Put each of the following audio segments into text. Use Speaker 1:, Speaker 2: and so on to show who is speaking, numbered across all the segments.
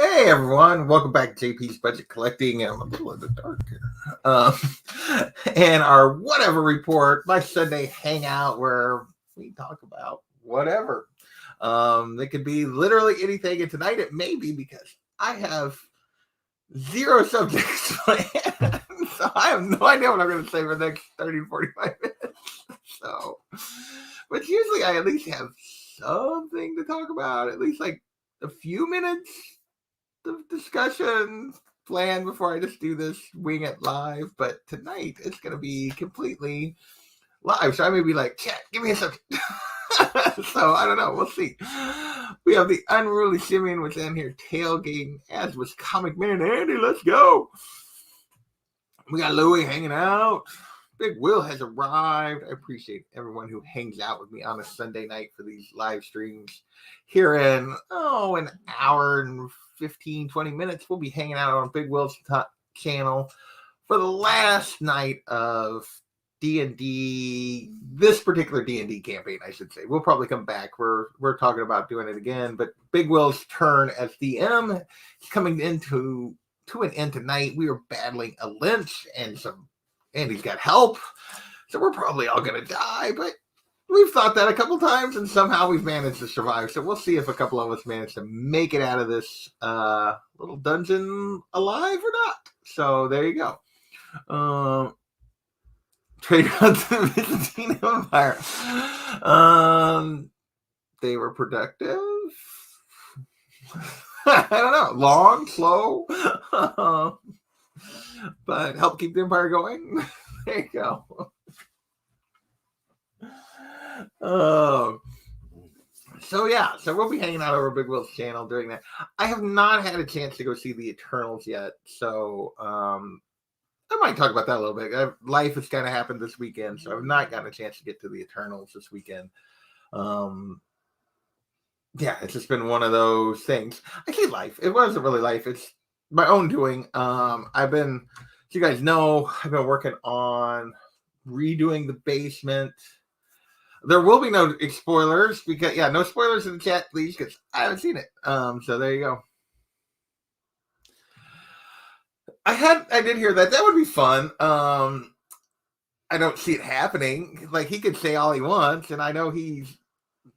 Speaker 1: Hey everyone, welcome back to JP's Budget Collecting. I'm a little in the dark here. And our whatever report, my Sunday hangout where we talk about whatever. It could be literally anything, and tonight it may be because I have zero subjects planned. So I have no idea what I'm going to say for the next 30 to 45 minutes. So, but usually I at least have something to talk about, at least like a few minutes the discussion plan before I just do this wing it live. But tonight it's going to be completely live. So I may be like, chat, give me a subject. So I don't know. We'll see. We have the Unruly Simeon within here tailgating, as was Comic Man Andy. Let's go. We got Louie hanging out. Big Will has arrived. I appreciate everyone who hangs out with me on a Sunday night for these live streams. Here in, an hour and 15, 20 minutes, we'll be hanging out on Big Will's channel for the last night of D&D, this particular D&D campaign, I should say. We'll probably come back. We're talking about doing it again, but Big Will's turn as DM is coming into an end tonight. We are battling a lynch and he's got help, so we're probably all going to die, but we've thought that a couple times, and somehow we've managed to survive, so we'll see if a couple of us manage to make it out of this little dungeon alive or not. So there you go. Trade routes to the Byzantine Empire. They were productive. I don't know. Long, slow. But help keep the empire going. There you go. So we'll be hanging out over Big Will's channel during that. I have not had a chance to go see the Eternals yet, so I might talk about that a little bit. Life has kind of happened this weekend, so I've not gotten a chance to get to the Eternals this weekend. It's just been one of those things. I say life. It wasn't really life. It's my own doing. I've been, as you guys know, I've been working on redoing the basement. There will be no spoilers because, no spoilers in the chat, please, because I haven't seen it. So there you go. I did hear that. That would be fun. I don't see it happening. Like, he could say all he wants, and I know he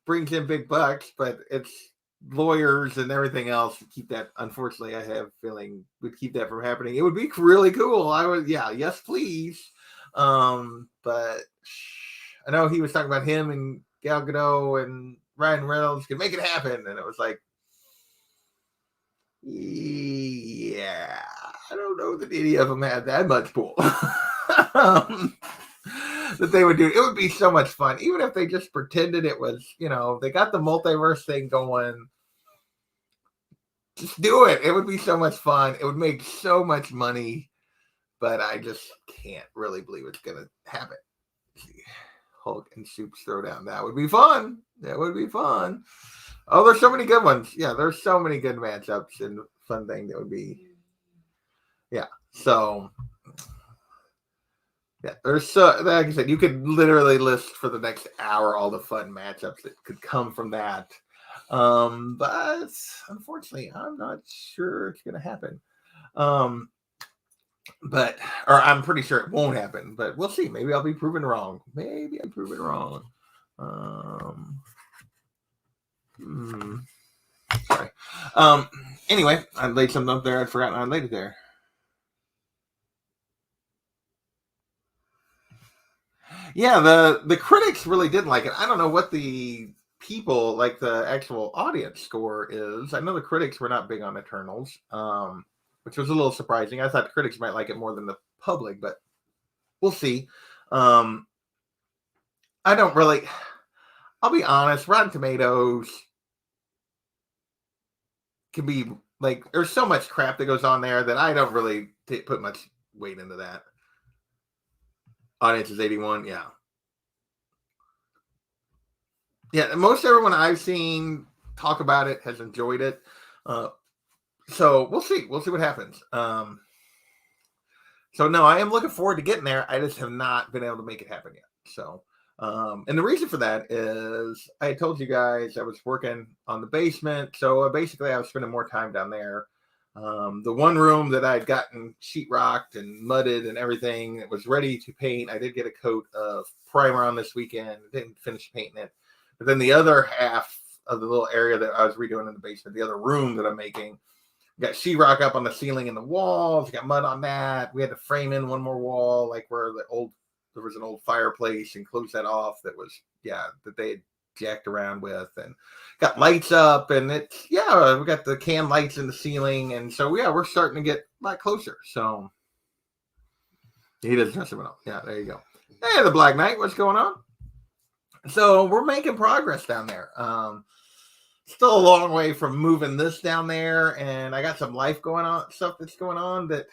Speaker 1: brings in big bucks, but it's lawyers and everything else to keep that. Unfortunately, I have a feeling would keep that from happening. It would be really cool. I would, yes, please. But I know he was talking about him and Gal Gadot and Ryan Reynolds could make it happen, and it was like, yeah, I don't know that any of them had that much pull that they would do. It would be so much fun, even if they just pretended it was, they got the multiverse thing going. Just do it. It would be so much fun. It would make so much money, but I just can't really believe it's going to happen. Hulk and Soup's Throwdown. That would be fun. That would be fun. Oh, there's so many good ones. Yeah, there's so many good matchups and fun thing that would be. Yeah. So, there's like I said, you could literally list for the next hour all the fun matchups that could come from that. But unfortunately, I'm not sure it's going to happen. Or I'm pretty sure it won't happen, but we'll see. Maybe I'll be proven wrong. Sorry. Anyway, I laid something up there. I'd forgotten I laid it there. Yeah, the critics really did like it. I don't know what the people, like the actual audience score is. I know the critics were not big on Eternals, which was a little surprising. I thought the critics might like it more than the public, but we'll see. I don't really, I'll be honest, Rotten Tomatoes can be like, there's so much crap that goes on there that I don't really put much weight into that. Audience is 81, yeah. Yeah, most everyone I've seen talk about it has enjoyed it. So we'll see. We'll see what happens. So no, I am looking forward to getting there. I just have not been able to make it happen yet. So, and the reason for that is I told you guys I was working on the basement. So basically I was spending more time down there. The one room that I'd gotten sheetrocked and mudded and everything, it was ready to paint. I did get a coat of primer on this weekend. Didn't finish painting it. But then the other half of the little area that I was redoing in the basement, the other room that I'm making, got sheetrock up on the ceiling and the walls. Got mud on that. We had to frame in one more wall, like where there was an old fireplace, and close that off. That they had jacked around with, and got lights up, and we got the can lights in the ceiling, and so we're starting to get a lot closer. So he doesn't trust him at all. Yeah, there you go. Hey, the Black Knight, what's going on? So we're making progress down there. Still a long way from moving this down there, and I got some stuff that's going on that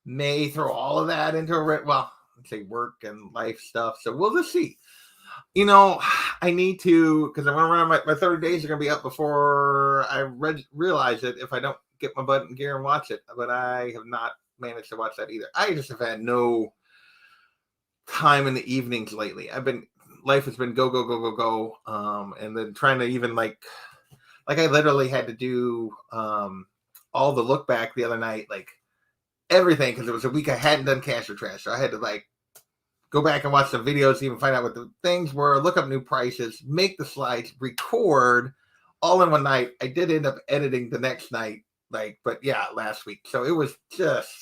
Speaker 1: may throw all of that into let's say work and life stuff. So we'll just see. I need to, because I'm going to run my 30 days are going to be up before I realize it if I don't get my butt in gear and watch it. But I have not managed to watch that either. I just have had no time in the evenings lately. Life has been go, go, go, go, go. And then trying to even like I literally had to do all the look back the other night, like everything, because it was a week I hadn't done Cash or Trash. So I had to go back and watch the videos to even find out what the things were, look up new prices, make the slides, record all in one night. I did end up editing the next night, last week. So it was just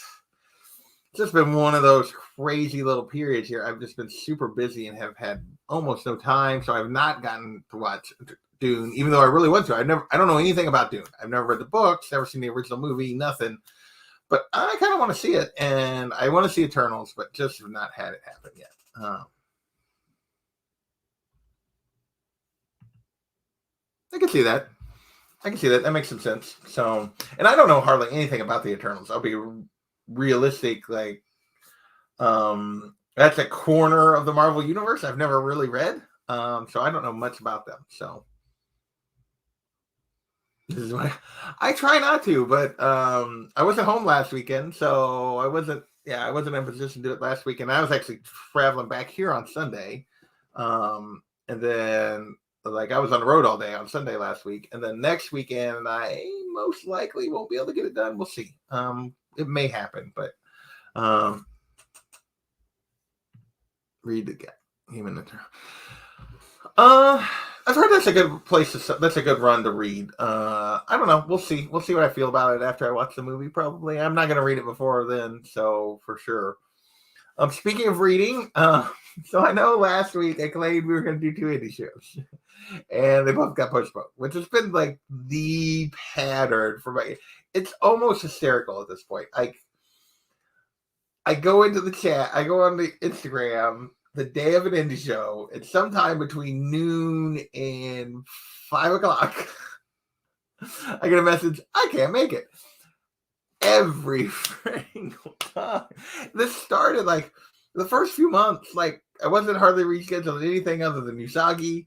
Speaker 1: been one of those crazy little periods here. I've just been super busy and have had almost no time. So I've not gotten to watch Dune, even though I really want to. I don't know anything about Dune. I've never read the books, never seen the original movie, nothing. But I kind of want to see it, and I want to see Eternals, but just have not had it happen yet. I can see that. That makes some sense. So, and I don't know hardly anything about the Eternals. I'll be realistic. That's a corner of the Marvel Universe I've never really read. So I don't know much about them. So this is what I try not to, but I wasn't home last weekend, so I wasn't in a position to do it last weekend. I was actually traveling back here on Sunday. And then I was on the road all day on Sunday last week. And then next weekend I most likely won't be able to get it done. We'll see. It may happen, but read the human internal. I've heard that's a good place that's a good run to read. I don't know. We'll see. We'll see what I feel about it after I watch the movie. Probably. I'm not going to read it before then, so for sure. Speaking of reading, so I know last week I claimed we were going to do 2 indie shows, and they both got postponed, which has been the pattern for my. It's almost hysterical at this point. I go into the chat. I go on the Instagram the day of an indie show. It's sometime between noon and 5 o'clock. I get a message. I can't make it. Every single time. This started the first few months. I wasn't hardly rescheduled anything other than Usagi.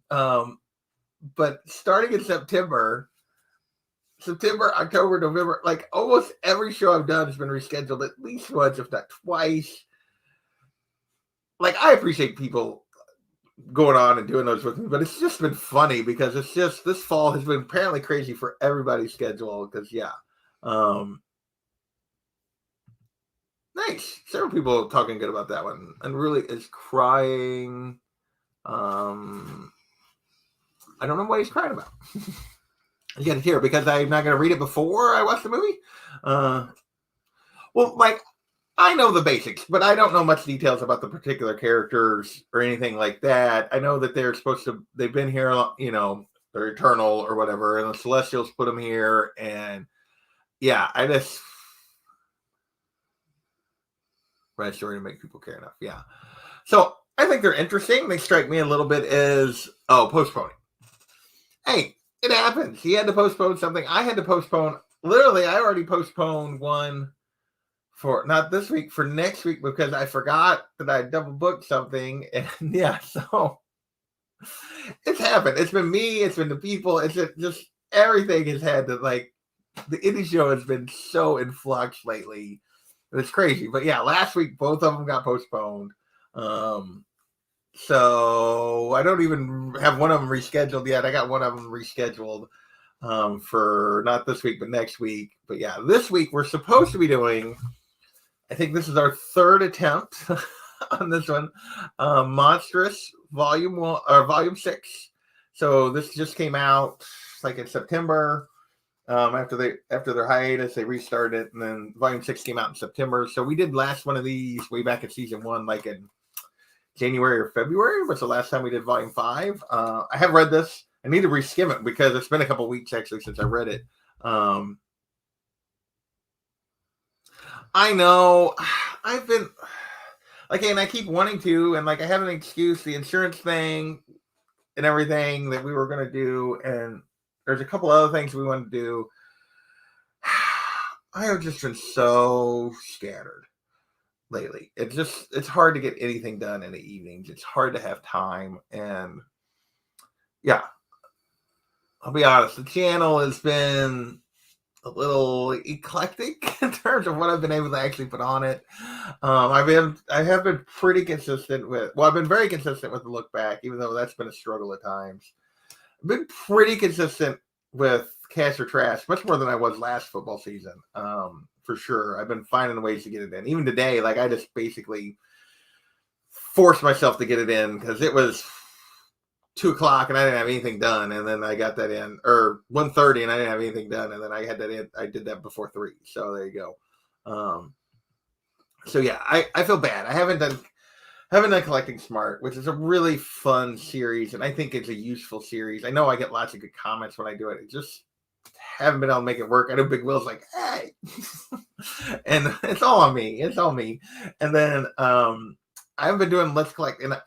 Speaker 1: But starting in September, October, November, almost every show I've done has been rescheduled at least once, if not twice. I appreciate people going on and doing those with me, but it's just been funny because it's just this fall has been apparently crazy for everybody's schedule. Because nice. Several people talking good about that one, and really is crying. I don't know what he's crying about. You got to hear because I'm not going to read it before I watch the movie. I know the basics, but I don't know much details about the particular characters or anything like that. I know that they've been here, they're eternal or whatever, and the Celestials put them here. And write a story to make people care enough. Yeah. So I think they're interesting. They strike me a little bit as, postponing. Hey, it happens. He had to postpone something. I had to postpone. Literally, I already postponed one for not this week, for next week, because I forgot that I double booked something. And so it's happened. It's been me. It's been the people. It's just everything has had to the indie show has been so in flux lately. It's crazy. But last week, both of them got postponed. So I don't even have one of them rescheduled yet. I got one of them rescheduled. for not this week, but next week. But yeah, this week we're supposed to be doing, I think this is our third attempt on this one, Monstrous Volume 1 or Volume 6. So this just came out like in September. After their hiatus, they restarted it, and then Volume 6 came out in September. So we did last one of these way back in season 1, like in January or February was the last time we did Volume 5. I have read this. I need to reskim it because it's been a couple weeks actually since I read it. I know I've been like, and I keep wanting to, and like I have an excuse, the insurance thing and everything that we were going to do, and there's a couple other things we want to do. I have just been so scattered lately. It's hard to get anything done in the evenings. It's hard to have time, and yeah, I'll be honest, the channel has been a little eclectic in terms of what I've been able to actually put on it. I have been pretty consistent with, well, I've been very consistent with the look back, even though that's been a struggle at times. I've been pretty consistent with Cash or Trash, much more than I was last football season. For sure. I've been finding ways to get it in. Even today, like I just basically forced myself to get it in because it was 2:00 and I didn't have anything done, and then I got that in, or 1:30 and I didn't have anything done, and then I had that in. I did that before 3. So there you go. So yeah, I feel bad. I haven't done Collecting Smart, which is a really fun series, and I think it's a useful series. I know I get lots of good comments when I do it. It just haven't been able to make it work. I know Big Will's like, hey, and it's all on me. It's all me. And then I haven't been doing Let's Collect, and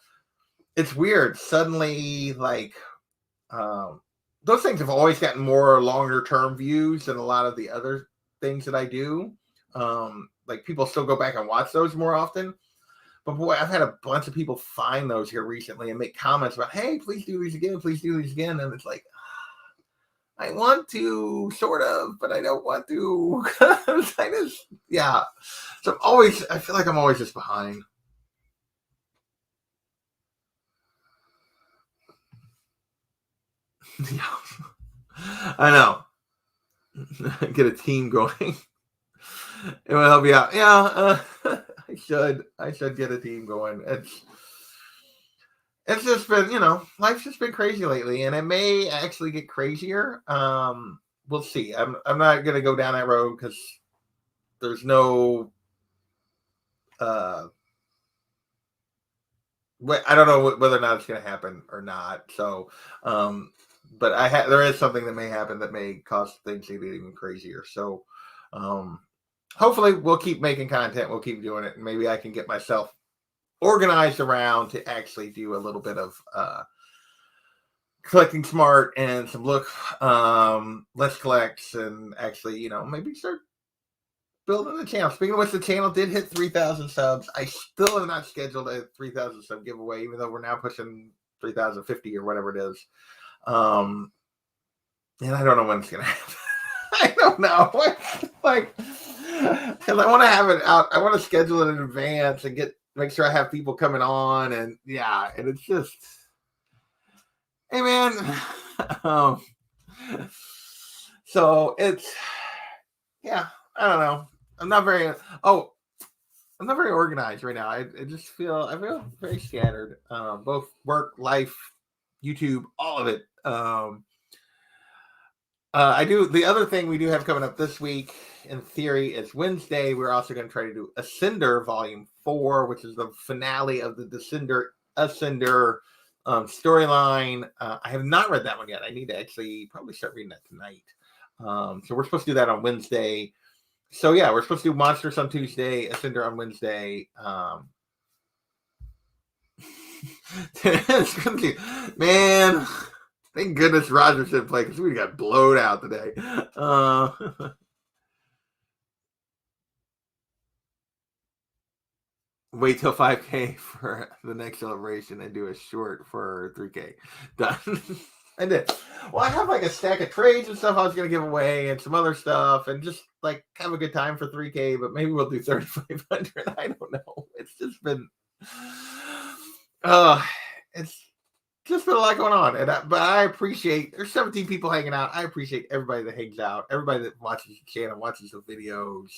Speaker 1: it's weird. Suddenly, like those things have always gotten more longer term views than a lot of the other things that I do. Like people still go back and watch those more often. But boy, I've had a bunch of people find those here recently and make comments about, hey, please do these again. Please do these again. And it's like, I want to, sort of, but I don't want to. Yeah. So I feel like I'm always just behind. Yeah. I know. Get a team going. It will help you out. Yeah. I should get a team going. It's just been, life's just been crazy lately, and it may actually get crazier. We'll see. I'm not gonna go down that road because there's no I don't know whether or not it's gonna happen or not. So but there is something that may happen that may cause things to get even crazier. So hopefully we'll keep making content, we'll keep doing it, and maybe I can get myself organized around to actually do a little bit of Collecting Smart and some Let's Collects, and actually, maybe start building the channel. Speaking of which, the channel did hit 3,000 subs. I still have not scheduled a 3,000 sub giveaway, even though we're now pushing 3,050 or whatever it is. And I don't know when it's gonna happen. I don't know. Like, because I want to have it out. I want to schedule it in advance and make sure I have people coming on, and yeah, and it's just, hey man. So it's, yeah, I don't know. I'm not very organized right now. I feel very scattered. Both work, life, YouTube, all of it. The other thing we do have coming up this week, in theory, is Wednesday. We're also going to try to do Ascender Volume 4, which is the finale of the Ascender storyline. I have not read that one yet. I need to actually probably start reading that tonight. So we're supposed to do that on Wednesday. So yeah, we're supposed to do Monsters on Tuesday, Ascender on Wednesday. It's gonna be, man. Thank goodness Rogers didn't play because we got blowed out today. Wait till 5K for the next celebration and do a short for 3K. Done. I did. Well, I have like a stack of trades and stuff I was going to give away and some other stuff and just like have a good time for 3K, but maybe we'll do 3,500. I don't know. It's just been, it's just been a lot going on. But I appreciate, there's 17 people hanging out. I appreciate everybody that hangs out, everybody that watches the channel, watches the videos.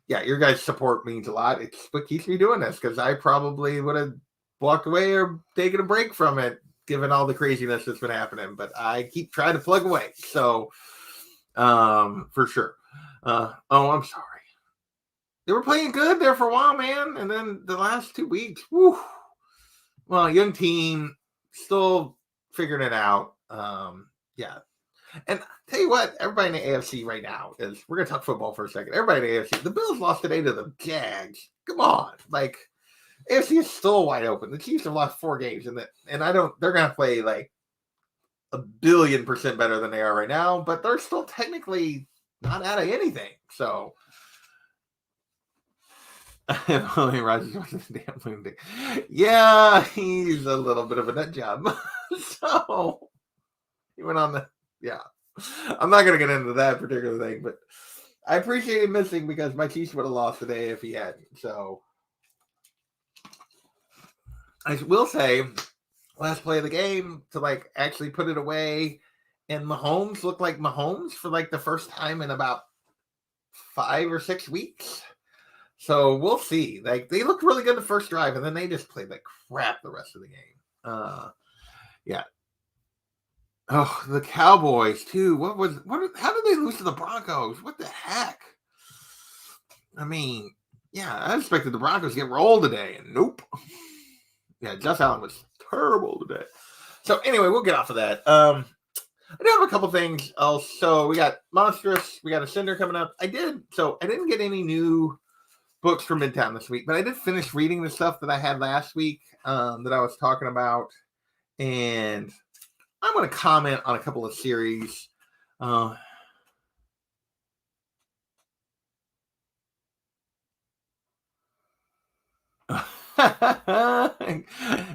Speaker 1: Yeah, your guys' support means a lot. It's what keeps me doing this, because I probably would have walked away or taken a break from it, given all the craziness that's been happening. But I keep trying to plug away. So, for sure. Oh, I'm sorry. They were playing good there for a while, man. And then the last 2 weeks, whew. Well, young team, still figuring it out. Yeah. And tell you what, everybody in the AFC right now is, we're going to talk football for a second. Everybody in the AFC, the Bills lost today to the Jags. Come on. Like, AFC is still wide open. The Chiefs have lost 4 games, and they're going to play like 1,000,000,000% better than they are right now, but they're still technically not out of anything. So, Only Rogers wasn't a damn lunatic. Yeah, he's a little bit of a nut job. So he went on yeah. I'm not gonna get into that particular thing, but I appreciate him missing, because my Chiefs would have lost today if he hadn't. So I will say, last play of the game to like actually put it away, and Mahomes looked like Mahomes for like the first time in about 5 or 6 weeks. So we'll see. Like, they looked really good the first drive, and then they just played like crap the rest of the game. Yeah. Oh, the Cowboys too. How did they lose to the Broncos? What the heck? I mean, yeah, I expected the Broncos to get rolled today, and nope. Yeah, Josh Allen was terrible today. So anyway, we'll get off of that. I do have a couple things else. So we got Monstrous, we got Ascender coming up. I didn't get any new books from Midtown this week, but I did finish reading the stuff that I had last week, that I was talking about, and I'm going to comment on a couple of series.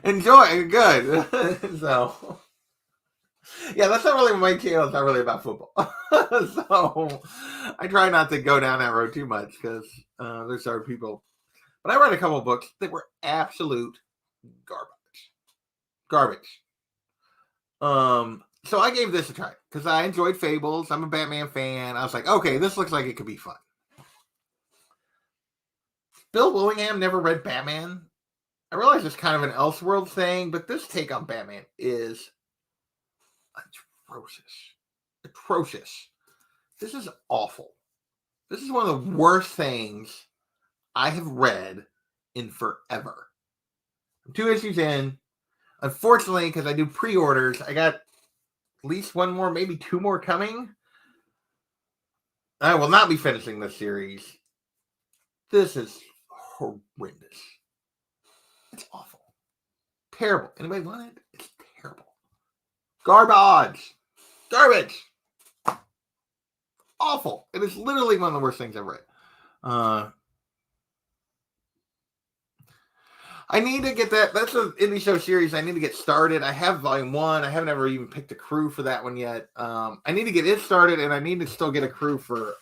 Speaker 1: Enjoy, good. So, yeah, that's not really my channel. It's not really about football. So I try not to go down that road too much, because there's other people. But I read a couple of books that were absolute garbage. So I gave this a try, because I enjoyed Fables. I'm a Batman fan. I was like, okay, this looks like it could be fun. Bill Willingham never read Batman. I realize it's kind of an Elseworld thing, but this take on Batman is atrocious. This is awful. This is one of the worst things I have read in forever. I'm 2 issues in. Unfortunately, because I do pre-orders, I got at least 1 more, maybe 2 more coming. I will not be finishing this series. This is horrendous. It's awful. Terrible. Anybody want it? It's terrible. Garbage. Awful. It is literally one of the worst things I've read. I need to get that. That's an indie show series I need to get started. I have volume 1. I haven't ever even picked a crew for that one yet. I need to get it started, and I need to still get a crew for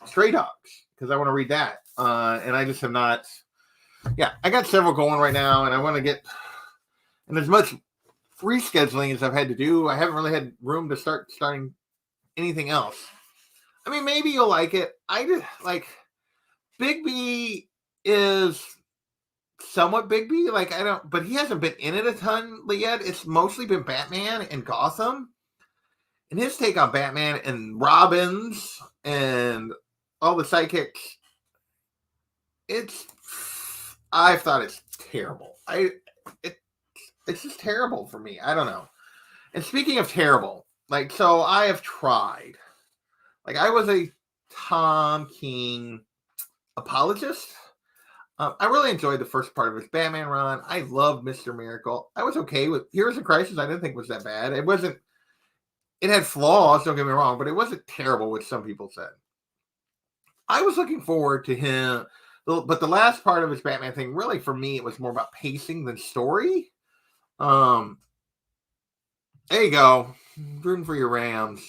Speaker 1: Stray Dogs, because I want to read that. And I just have not. Yeah, I got several going right now, and I want to get. And as much rescheduling as I've had to do, I haven't really had room to starting anything else. I mean, maybe you'll like it. I just like Big B is somewhat Big B. Like, but he hasn't been in it a ton yet. It's mostly been Batman and Gotham, and his take on Batman and Robins and all the sidekicks. I thought it's terrible. It's just terrible for me. I don't know. And speaking of terrible, like, so I have tried. Like, I was a Tom King apologist. I really enjoyed the first part of his Batman run. I loved Mr. Miracle. I was okay with Heroes of Crisis. I didn't think was that bad. It had flaws, don't get me wrong, but it wasn't terrible, which some people said. I was looking forward to him, but the last part of his Batman thing, really for me, it was more about pacing than story. There you go. Rooting for your Rams.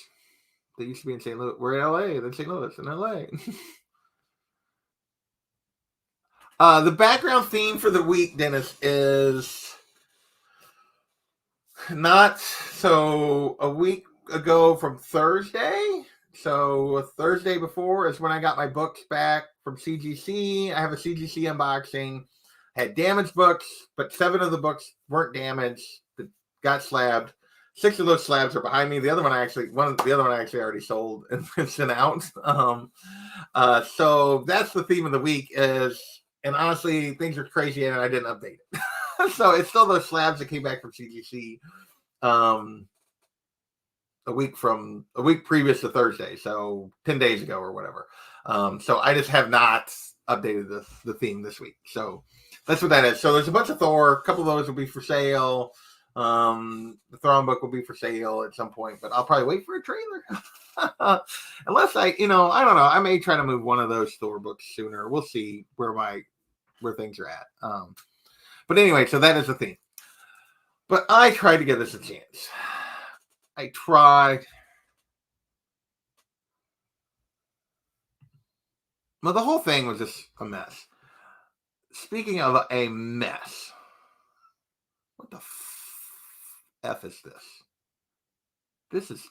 Speaker 1: They used to be in St. Louis. We're in LA. Then St. Louis in LA. The background theme for the week, Dennis, is Not so a week ago from Thursday. So Thursday before is when I got my books back from CGC. I have a CGC unboxing. I had damaged books, but 7 of the books weren't damaged. That got slabbed. 6 of those slabs are behind me. The other one I actually already sold and sent out. So that's the theme of the week is, and honestly, things are crazy and I didn't update it. So it's still those slabs that came back from CGC a week previous to Thursday, so 10 days ago or whatever. So I just have not updated the theme this week. So that's what that is. So there's a bunch of Thor. A couple of those will be for sale. The Thrawn book will be for sale at some point, but I'll probably wait for a trailer. Unless I don't know. I may try to move one of those Thor books sooner. We'll see where things are at. But anyway, so that is the theme. But I tried to give this a chance. I tried. Well, the whole thing was just a mess. Speaking of a mess, what the F is this? This is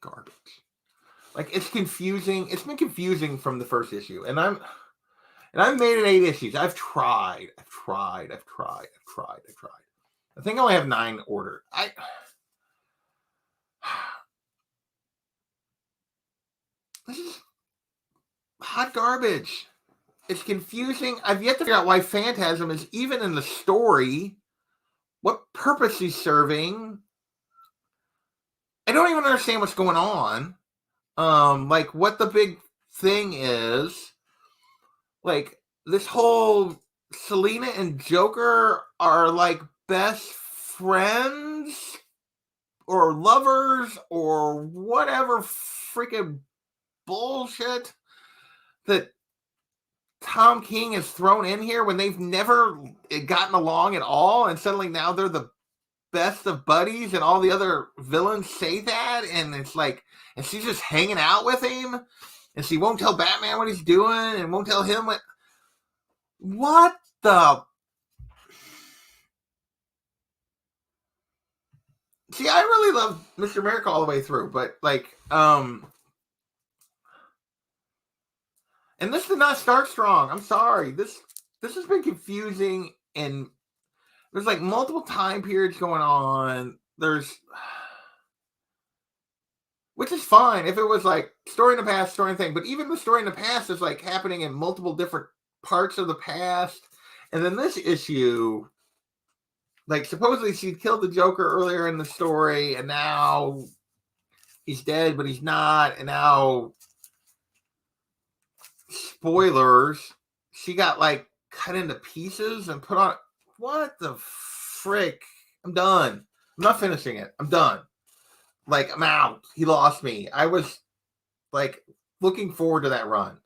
Speaker 1: garbage. Like, it's confusing. It's been confusing from the first issue. And I've made it 8 issues. I've tried. I think I only have 9 ordered. This is hot garbage. It's confusing. I've yet to figure out why Phantasm is even in the story. What purpose he's serving. I don't even understand what's going on. Like what the big thing is. Like this whole Selena and Joker are like best friends or lovers or whatever freaking bullshit that Tom King has thrown in here when they've never gotten along at all, and suddenly now they're the best of buddies, and all the other villains say that, and it's like, and she's just hanging out with him, and she won't tell Batman what he's doing, and won't tell him what the. See, I really love Mr. Miracle all the way through, but and this did not start strong. I'm sorry. This has been confusing, and there's like multiple time periods going on. Which is fine if it was like story in the past, story in the thing. But even the story in the past is like happening in multiple different parts of the past. And then this issue, like supposedly she killed the Joker earlier in the story, and now he's dead, but he's not. And now, spoilers, she got like cut into pieces and put on. What the frick? I'm done. I'm not finishing it. I'm done. Like, I'm out. He lost me. I was like looking forward to that run.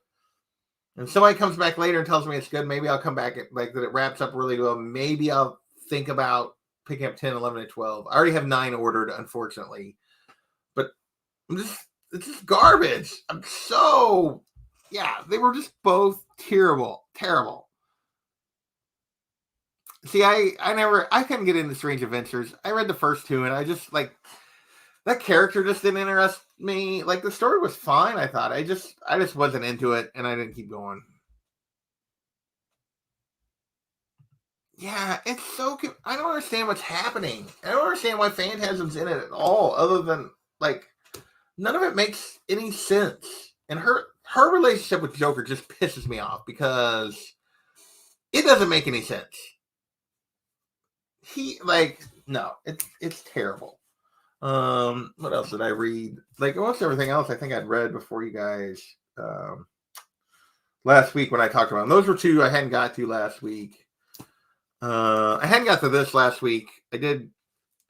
Speaker 1: And somebody comes back later and tells me it's good. Maybe I'll come back like that. It wraps up really well. Maybe I'll think about picking up 10, 11, and 12. I already have 9 ordered, unfortunately. But it's just garbage. They were just both terrible. See, I couldn't get into Strange Adventures. I read the first 2, and I just like that character just didn't interest me. Like the story was fine, I thought. I just wasn't into it, and I didn't keep going. Yeah, it's so. I don't understand what's happening. I don't understand why Phantasm's in it at all, other than like none of it makes any sense. And her relationship with Joker just pisses me off because it doesn't make any sense. It's terrible. What else did I read? Like almost everything else I think I'd read before you guys last week when I talked about them. Those were 2 I hadn't got to last week. I hadn't got to this last week. I did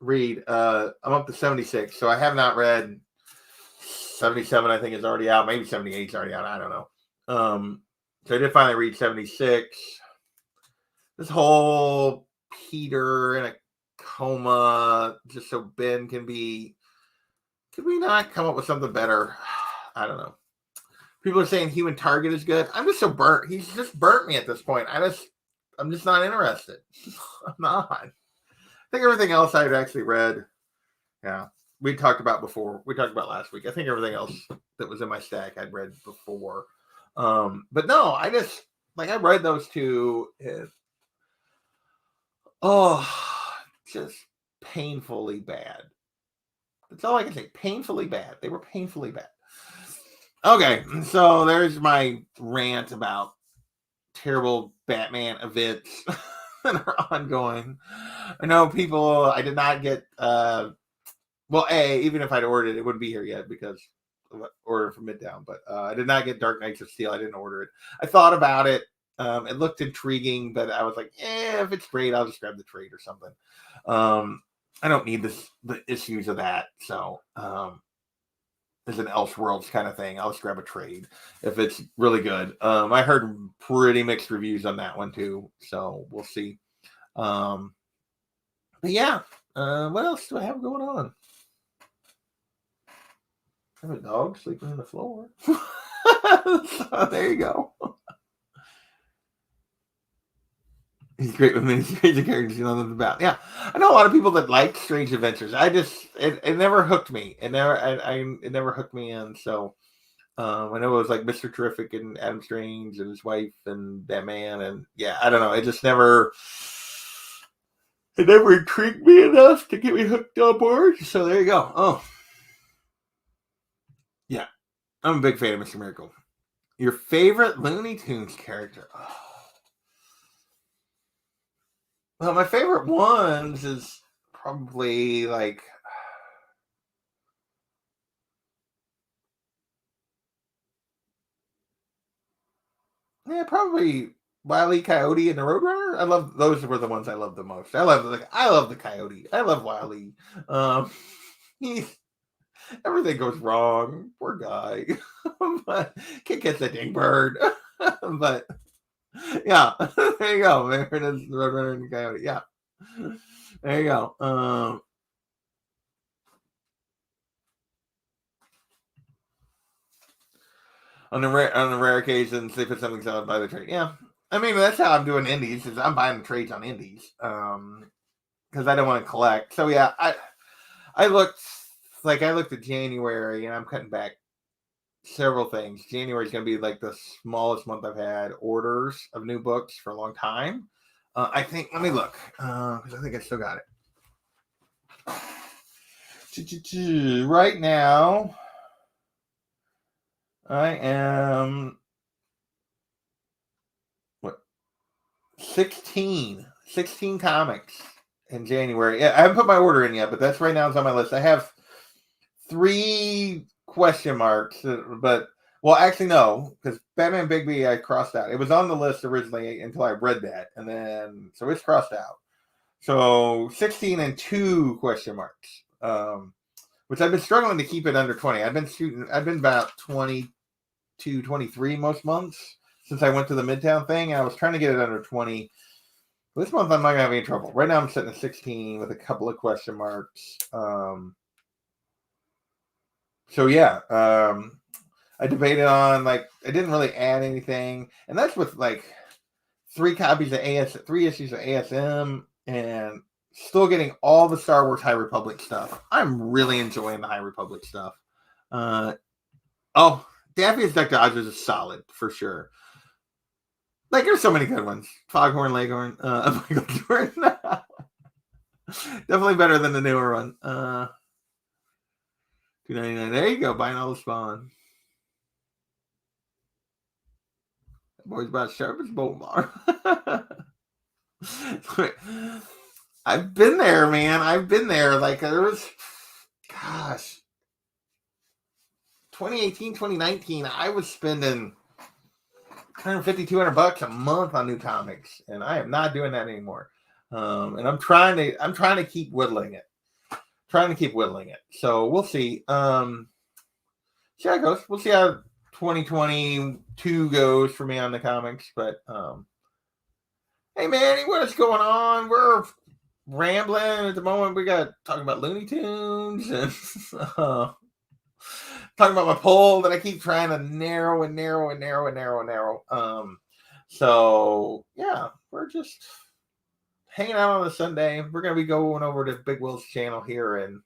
Speaker 1: read I'm up to 76, so I have not read 77. I think is already out. Maybe 78 is already out. I don't know. So I did finally read 76. This whole Peter in a coma just so Ben can be. Could we not come up with something better? I don't know. People are saying Human Target is good. I'm just so burnt. He's just burnt me at this point. I'm just not interested. I'm not. think everything else I'd actually read. Yeah, we talked about before. We talked about last week. I think everything else that was in my stack I'd read before. But no, I just I read those two. And, just painfully bad. That's all I can say. Painfully bad. They were painfully bad. Okay, so there's my rant about terrible Batman events that are ongoing. I know people. I did not get. Well, even if I'd ordered it, it wouldn't be here yet because ordered from Midtown. But I did not get Dark Knights of Steel. I didn't order it. I thought about it. It looked intriguing, but I was like, if it's great, I'll just grab the trade or something. I don't need the issues of that. So as an Elseworlds kind of thing, I'll just grab a trade if it's really good. I heard pretty mixed reviews on that one too, so we'll see. But yeah, what else do I have going on? I have a dog sleeping on the floor. So there you go. He's great with many strange characters you know them about. Yeah, I know a lot of people that like Strange Adventures. It never hooked me. It never hooked me in. So I know it was like Mr. Terrific and Adam Strange and his wife and that man, and yeah, I don't know. It never intrigued me enough to get me hooked on board. So there you go. Oh, yeah, I'm a big fan of Mr. Miracle. Your favorite Looney Tunes character? Oh. Well, my favorite ones is probably like. Yeah, probably Wile E. Coyote and the Roadrunner. I love those were the ones I love the most. I love the Coyote. I love Wile E. Everything goes wrong. Poor guy. But can't catch that dang bird. But yeah, there you go. There it is, the Roadrunner and the Coyote. Yeah. There you go. On the rare occasions they put something solid by the trade. Yeah. I mean that's how I'm doing indies, is I'm buying trades on indies. Because I don't want to collect. So yeah, I looked at January and I'm cutting back several things. January is going to be like the smallest month I've had orders of new books for a long time. I think, let me look, because I think I still got it. Right now, I am, 16 comics in January. Yeah, I haven't put my order in yet, but that's right now. It's on my list. I have 3 question marks, but well, actually no, because Batman Bigby I crossed out. It was on the list originally until I read that, and then so it's crossed out. So 16 and 2 question marks, which I've been struggling to keep it under 20. I've been about 22, 23 most months since I went to the Midtown thing. I was trying to get it under 20. This month I'm not gonna have any trouble. Right now I'm sitting at 16 with a couple of question marks. So yeah, I debated on I didn't really add anything, and that's with 3 copies of 3 issues of ASM, and still getting all the Star Wars High Republic stuff. I'm really enjoying the High Republic stuff. Daffy's Duck Dodgers is solid for sure. There's so many good ones. Foghorn Leghorn, Michael Jordan. Definitely better than the newer one. $2.99. There you go, buying all the Spawn. That boy's about sharp as Bolt Bar. I've been there, man. I've been there. There was, gosh, 2018, 2019, I was spending $150, $200 a month on new comics, and I am not doing that anymore. And I'm trying to keep whittling it. So we'll see. See how it goes. We'll see how 2022 goes for me on the comics. But hey, Manny, what's going on? We're rambling at the moment. We got talking about Looney Tunes and talking about my poll that I keep trying to narrow. So yeah, we're just hanging out on a Sunday. We're going to be going over to Big Will's channel here in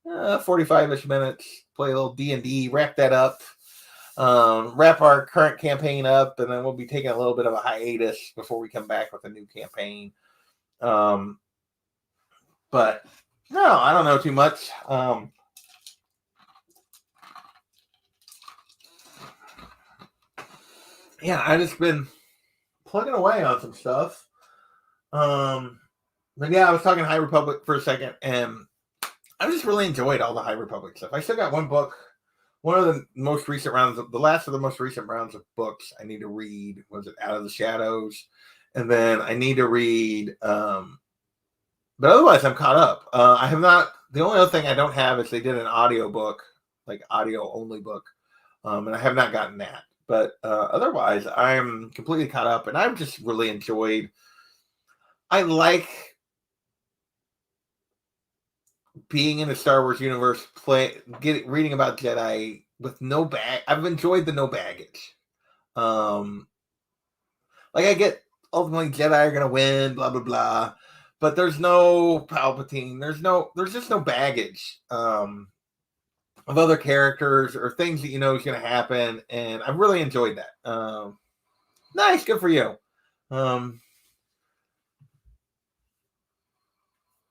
Speaker 1: 45-ish minutes, play a little D&D, wrap that up, wrap our current campaign up, and then we'll be taking a little bit of a hiatus before we come back with a new campaign. But no, I don't know too much. Yeah, I just been plugging away on some stuff. But yeah, I was talking High Republic for a second, and I just really enjoyed all the High Republic stuff. I still got one book, one of the most recent rounds, the last of the most recent rounds of books I need to read. Was it Out of the Shadows? And then I need to read, but otherwise I'm caught up. I have not, the only other thing I don't have is they did an audio book, like audio only book. And I have not gotten that. But otherwise, I'm completely caught up, and I've just really enjoyed. I like being in the Star Wars universe, reading about Jedi with no bag. I've enjoyed the no baggage. Like I get ultimately Jedi are gonna win, blah blah blah, but there's no Palpatine. There's just no baggage. Of other characters or things that you know is going to happen, and I've really enjoyed that. Nice, good for you. The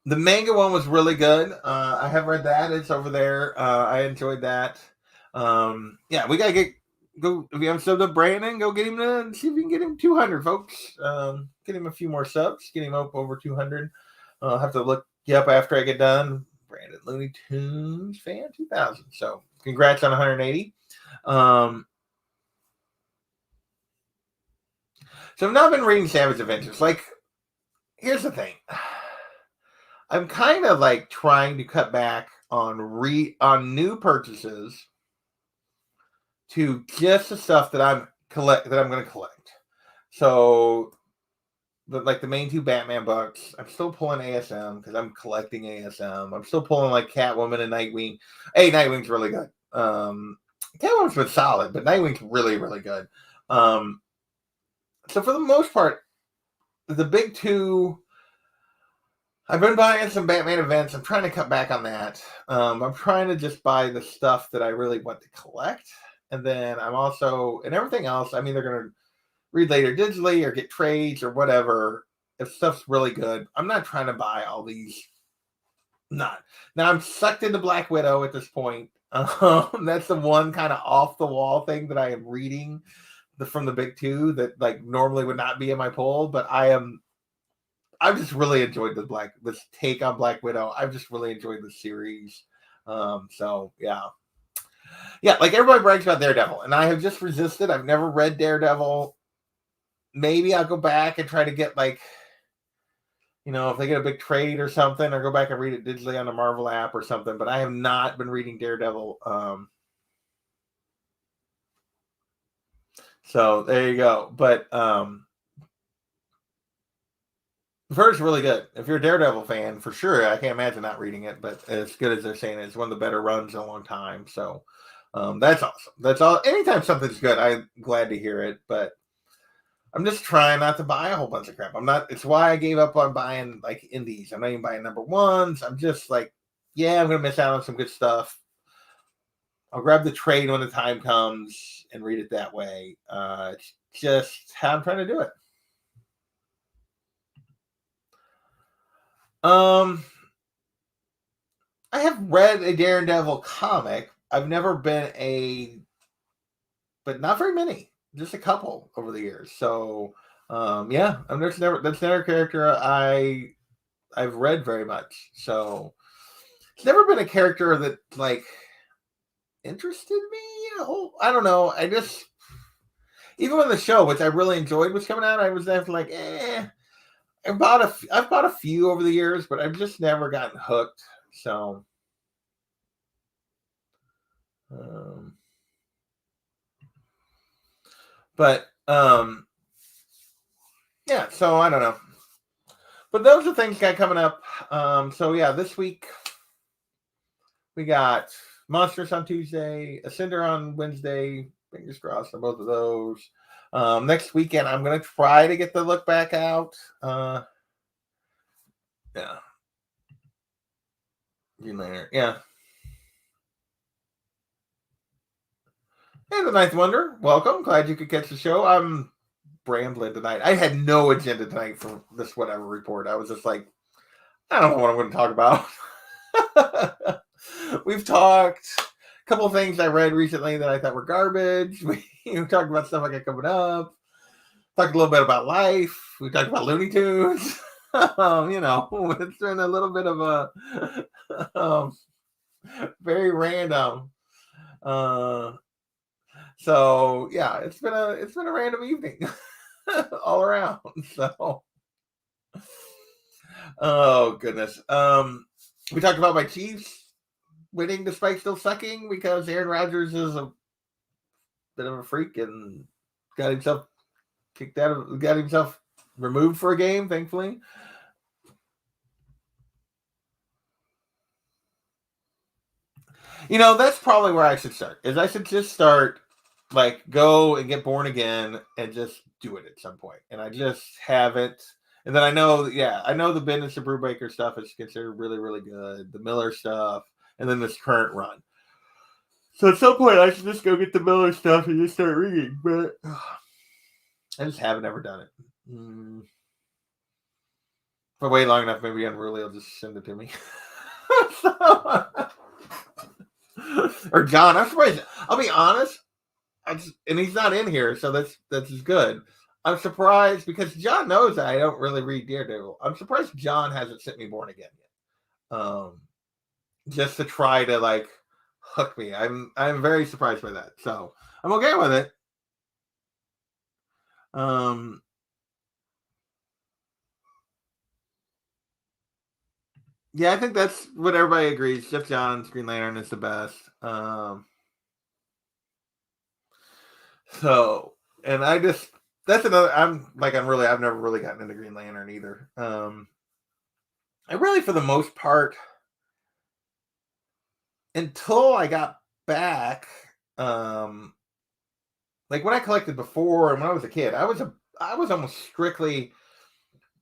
Speaker 1: manga one was really good. I have read that; it's over there. I enjoyed that. Yeah, we gotta go. If you haven't subbed up Brandon, go get him to see if you can get him 200, folks. Get him a few more subs. Get him up over 200. I'll have to look you up after I get done. Brandon Looney Tunes fan 2000. So congrats on 180. So I've not been reading Savage Adventures. Like, here's the thing. I'm kind of like trying to cut back on new purchases to just the stuff that I'm going to collect. So the main two Batman books, I'm still pulling ASM because I'm collecting ASM. I'm still pulling like Catwoman and Nightwing. Hey, Nightwing's really good. Catwoman's been solid, but Nightwing's really, really good. So for the most part, the big two, I've been buying some Batman events. I'm trying to cut back on that. I'm trying to just buy the stuff that I really want to collect. And then I'm also, and everything else, I'm either going to read later digitally or get trades or whatever. If stuff's really good, I'm not trying to buy all these. Not now. I'm sucked into Black Widow at this point. That's the one kind of off the wall thing that I am reading from the big two that like normally would not be in my poll, but I've just really enjoyed this take on Black Widow. I've just really enjoyed the series. So yeah. Like everybody brags about Daredevil, and I have just resisted. I've never read Daredevil. Maybe I'll go back and try to get like, if they get a big trade or something, or go back and read it digitally on the Marvel app or something. But I have not been reading Daredevil. So there you go. But the first really good. If you're a Daredevil fan, for sure, I can't imagine not reading it. But as good as they're saying, it's one of the better runs in a long time. So that's awesome. That's all. Anytime something's good, I'm glad to hear it. But I'm just trying not to buy a whole bunch of crap. It's why I gave up on buying like indies. I'm not even buying number ones. I'm just like, yeah, I'm going to miss out on some good stuff. I'll grab the trade when the time comes and read it that way. It's just how I'm trying to do it. I have read a Daredevil comic. I've never been but not very many. Just a couple over the years. So, yeah, that's never a character I've read very much. So, it's never been a character that like interested me. I don't know. I just even when the show, which I really enjoyed, was coming out, I was after like, I've bought a few over the years, but I've just never gotten hooked. So, yeah, so I don't know. But those are things got coming up. So yeah, this week we got Monsters on Tuesday, Ascender on Wednesday. Fingers crossed on both of those. Next weekend, I'm going to try to get the look back out. Yeah. Green Lantern. Yeah. And the Ninth Wonder, welcome. Glad you could catch the show. I'm rambling tonight. I had no agenda tonight for this whatever report. I was just like, I don't know what I'm going to talk about. We've talked a couple of things I read recently that I thought were garbage. We talked about stuff I got coming up. Talked a little bit about life. We talked about Looney Tunes. It's been a little bit of a very random. So yeah, it's been a random evening all around. So oh goodness. We talked about my Chiefs winning despite still sucking because Aaron Rodgers is a bit of a freak and got himself kicked out of got himself removed for a game, thankfully. That's probably where I should start. Is I should just start like go and get born again and just do it at some point. And I just haven't. And then I know the Bendis and Brubaker stuff is considered really, really good. The Miller stuff, and then this current run. So at some point I should just go get the Miller stuff and just start reading. But I just haven't ever done it. If I wait long enough, maybe Unruly will just send it to me. Or John, I'm surprised. I'll be honest. And he's not in here, so that's good. I'm surprised because John knows that I don't really read Daredevil. I'm surprised John hasn't sent me Born Again yet. Just to try to like hook me. I'm very surprised by that. So I'm okay with it. Yeah, I think that's what everybody agrees. Jeff Johns, Green Lantern is the best. So, and that's another. I've never really gotten into Green Lantern either. I really, for the most part, until I got back, like when I collected before and when I was a kid, I was almost strictly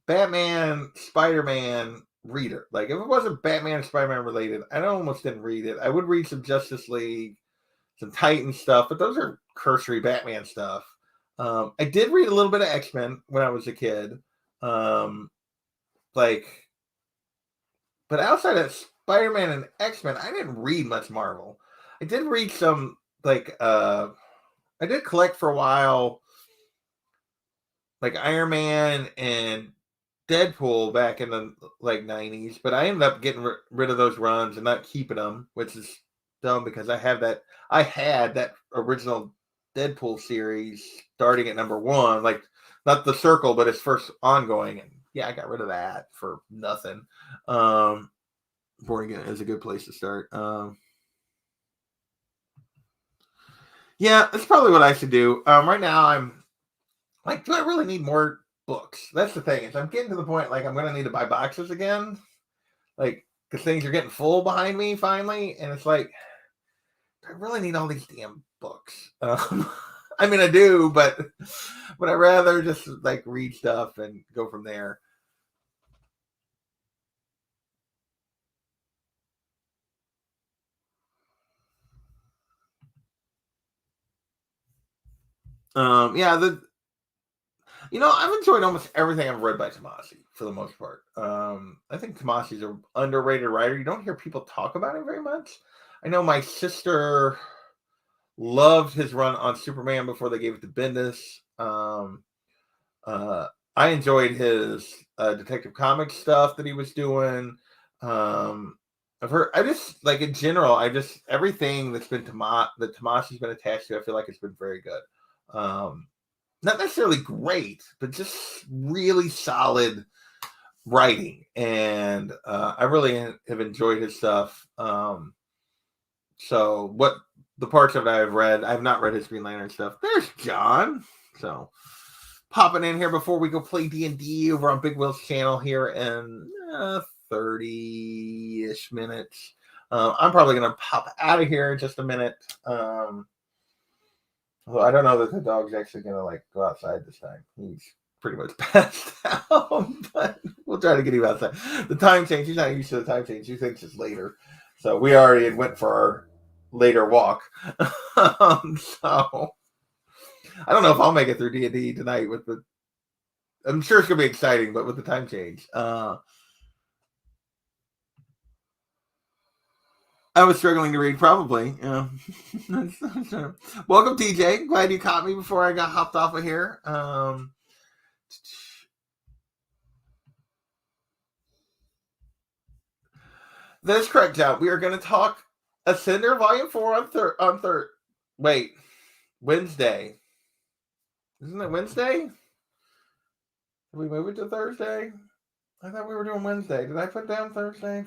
Speaker 1: Batman, Spider-Man reader. Like if it wasn't Batman and Spider-Man related, I almost didn't read it. I would read some Justice League, some Titan stuff, but those are cursory Batman stuff. I did read a little bit of X-Men when I was a kid. But outside of Spider-Man and X-Men, I didn't read much Marvel. I did read some I did collect for a while like Iron Man and Deadpool back in the like 90s, but I ended up getting rid of those runs and not keeping them, which is dumb because I had that original Deadpool series starting at number 1, like not the Circle, but its first ongoing, and yeah, I got rid of that for nothing. Born Again is a good place to start. Yeah, that's probably what I should do. Right now I'm like, do I really need more books? That's the thing. Is I'm getting to the point like I'm gonna need to buy boxes again. Like, because things are getting full behind me finally, and it's like, I really need all these damn books. I mean, I do, but I'd rather just like read stuff and go from there. Yeah, I've enjoyed almost everything I've read by Tomasi for the most part. I think Tomasi's an underrated writer. You don't hear people talk about him very much. I know my sister loved his run on Superman before they gave it to Bendis. I enjoyed his Detective Comics stuff that he was doing. I just like in general, everything that's been that Tomasi's been attached to, I feel like it's been very good. Not necessarily great, but just really solid writing, and I really have enjoyed his stuff. So what the parts of it I've read, I've not read his Green Lantern stuff. There's John. So popping in here before we go play D&D over on Big Will's channel here in 30-ish minutes. I'm probably going to pop out of here in just a minute. Although I don't know that the dog's actually going to like go outside this time. He's pretty much passed out, but we'll try to get him outside. The time change, he's not used to the time change. He thinks it's later. So we already went for our later walk. So I don't know if I'll make it through D&D tonight with the, I'm sure it's going to be exciting, but with the time change. I was struggling to read, probably. Yeah. Welcome, TJ. Glad you caught me before I got hopped off of here. That's correct, John. We are going to talk Ascender Volume 4 on Wednesday. Isn't it Wednesday? Did we move it to Thursday? I thought we were doing Wednesday. Did I put down Thursday?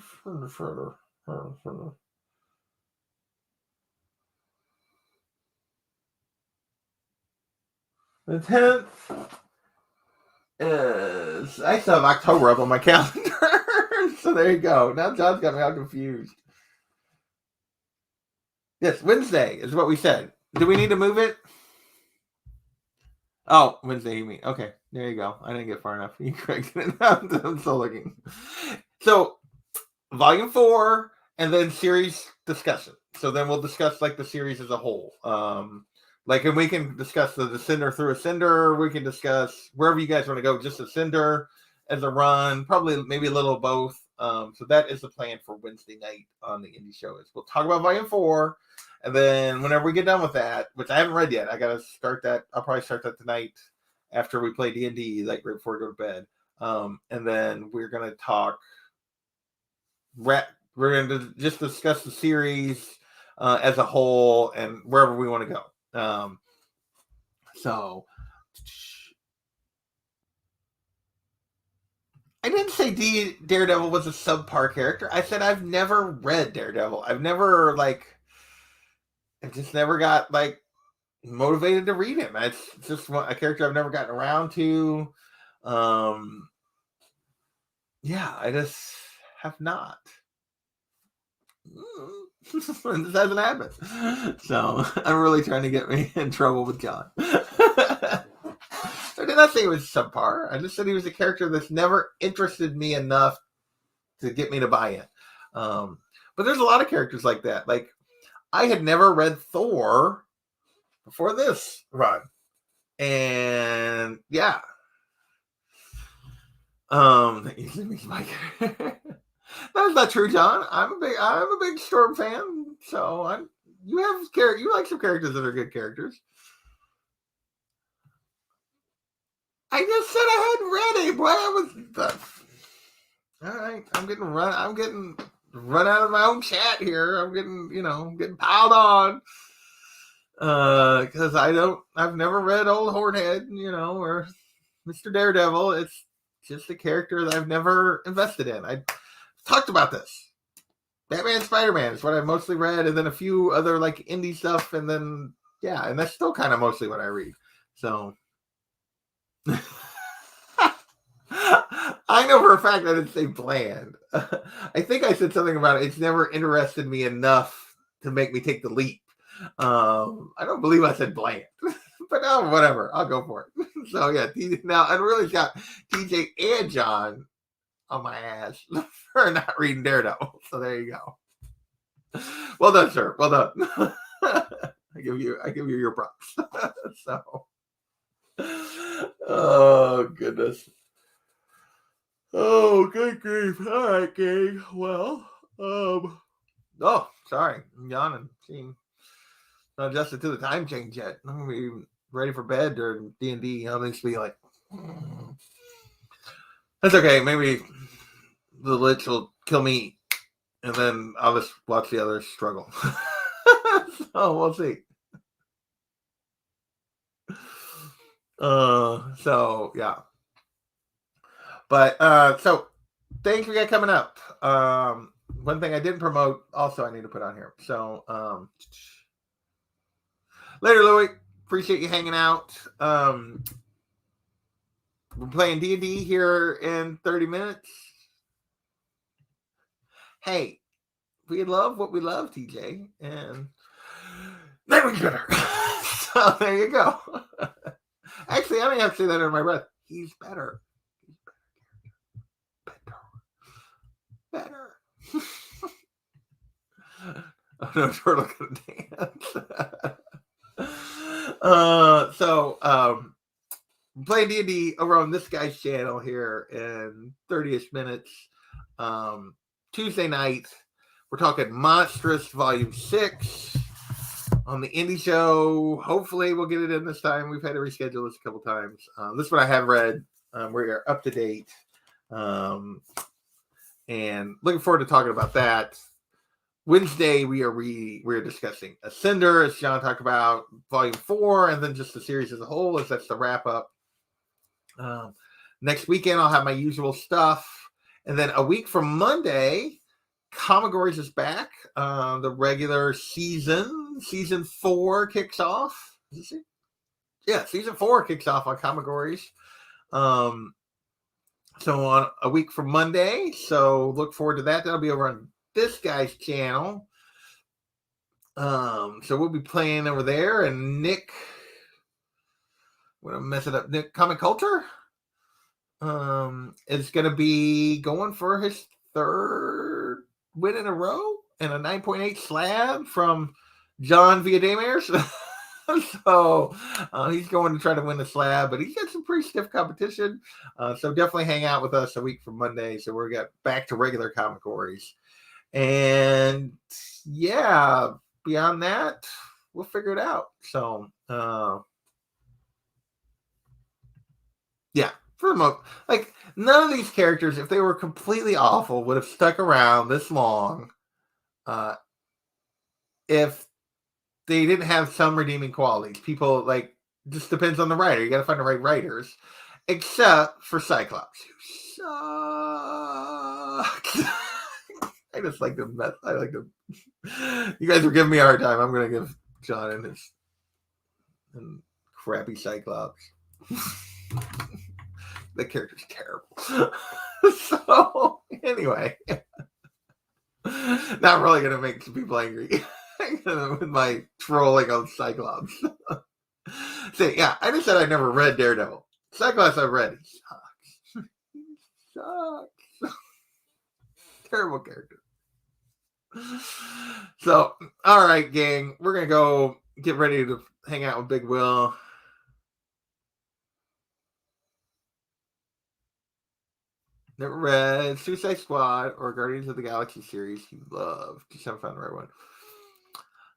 Speaker 1: The 10th is, I still have October up on my calendar. So there you go. Now John's got me all confused. Yes, Wednesday is what we said. Do we need to move it? Oh, Wednesday, you mean. Okay, there you go. I didn't get far enough. You corrected it. I'm still looking. So, Volume 4, and then series discussion. So then we'll discuss, like, the series as a whole. And we can discuss the Ascender through Ascender. We can discuss wherever you guys want to go, just Ascender as a run. Probably, maybe a little of both. So that is the plan for Wednesday night on the Indie Show. Is we'll talk about Volume 4, and then whenever we get done with that, which I haven't read yet, I got to start that. I'll probably start that tonight after we play D&D, like right before we go to bed. And then we're going to talk. We're going to just discuss the series as a whole and wherever we want to go. So I didn't say Daredevil was a subpar character. I said I've never read Daredevil. I've never I just never got motivated to read him. It's just a character I've never gotten around to. Yeah, I just have not. This hasn't happened. So I'm really trying to get me in trouble with John. I did not say he was subpar. I just said he was a character that's never interested me enough to get me to buy in. But there's a lot of characters like that. Like, I had never read Thor before this run. And yeah. That's not true, John. I'm a big Storm fan. So you like some characters that are good characters. I just said I hadn't read it. All right. I'm getting run out of my own chat here. I'm getting piled on. Because I've never read Old Hornhead, or Mr. Daredevil. It's just a character that I've never invested in. I talked about this. Batman, Spider-Man is what I mostly read, and then a few other indie stuff, and then and that's still kind of mostly what I read. So I know for a fact I didn't say bland. I think I said something about it's never interested me enough to make me take the leap. I don't believe I said bland, but whatever. I'll go for it. So yeah, now I really got TJ and John on my ass for not reading Daredevil. So there you go. Well done, sir. Well done. I give you your props. So, oh goodness. Oh, good grief. All right, gang. Well, oh, sorry. I'm yawning. Not adjusted to the time change yet. I'm gonna be ready for bed during D&D. I'll just be like, that's okay. Maybe the Lich will kill me, and then I'll just watch the others struggle. So we'll see. So yeah. But so things we got coming up. One thing I didn't promote, also I need to put on here. So later, Louie. Appreciate you hanging out. We're playing D&D here in 30 minutes. Hey, we love what we love, TJ, and that was better. So there you go. Actually, I don't have to say that under my breath. He's better. Better. Oh no, Turtle gonna dance. Playing D&D over on this guy's channel here in 30ish minutes. Tuesday night, we're talking Monstrous Volume 6 on the Indie Show. Hopefully we'll get it in this time. We've had to reschedule this a couple times. This one I have read. We're up to date. And looking forward to talking about that. Wednesday, we're discussing Ascender, as John talked about, Volume 4, and then just the series as a whole, as that's the wrap up. Next weekend, I'll have my usual stuff. And then a week from Monday, Comigories is back. The regular season 4 kicks off. Yeah, season 4 kicks off on Comigories. So on a week from Monday. So look forward to that. That'll be over on this guy's channel. So we'll be playing over there, and Nick, I'm gonna mess it up. Nick Comic Culture is gonna be going for his 3rd win in a row and a 9.8 slab from John Viademers. So he's going to try to win the slab, but he's got some pretty stiff competition. So definitely hang out with us a week from Monday. So we're get back to regular Comigories. And yeah, beyond that, we'll figure it out. So, yeah, for the most, like, none of these characters, if they were completely awful, would have stuck around this long. If they didn't have some redeeming qualities. People, like, just depends on the writer. You got to find the right writers, except for Cyclops, who sucks. I just like to mess. I like to. You guys are giving me a hard time. I'm going to give John and his crappy Cyclops. The character's terrible. So anyway, not really going to make some people angry with my trolling on Cyclops. So yeah, I just said I never read Daredevil. Cyclops I've read. He sucks. He sucks. Terrible character. So, all right, gang, we're gonna go get ready to hang out with Big Will. Never read Suicide Squad or Guardians of the Galaxy series you love. Just haven't found the right one.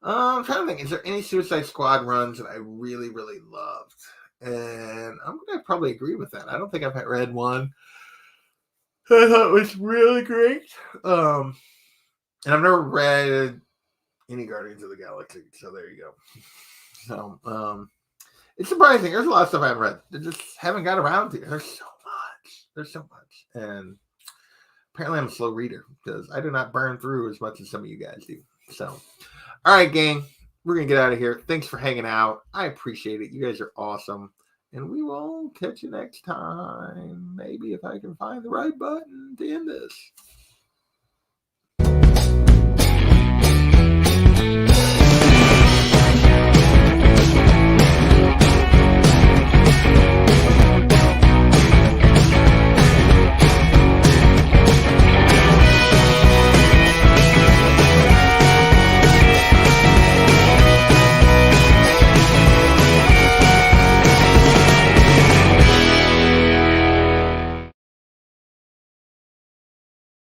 Speaker 1: I'm trying to think, is there any Suicide Squad runs that I really, really loved? And I'm gonna probably agree with that. I don't think I've read one I thought was really great. And I've never read any Guardians of the Galaxy, so there you go. So, it's surprising. There's a lot of stuff I haven't read. I just haven't got around to. There's so much. And apparently I'm a slow reader because I do not burn through as much as some of you guys do. So, all right, gang. We're going to get out of here. Thanks for hanging out. I appreciate it. You guys are awesome. And we will catch you next time. Maybe if I can find the right button to end this.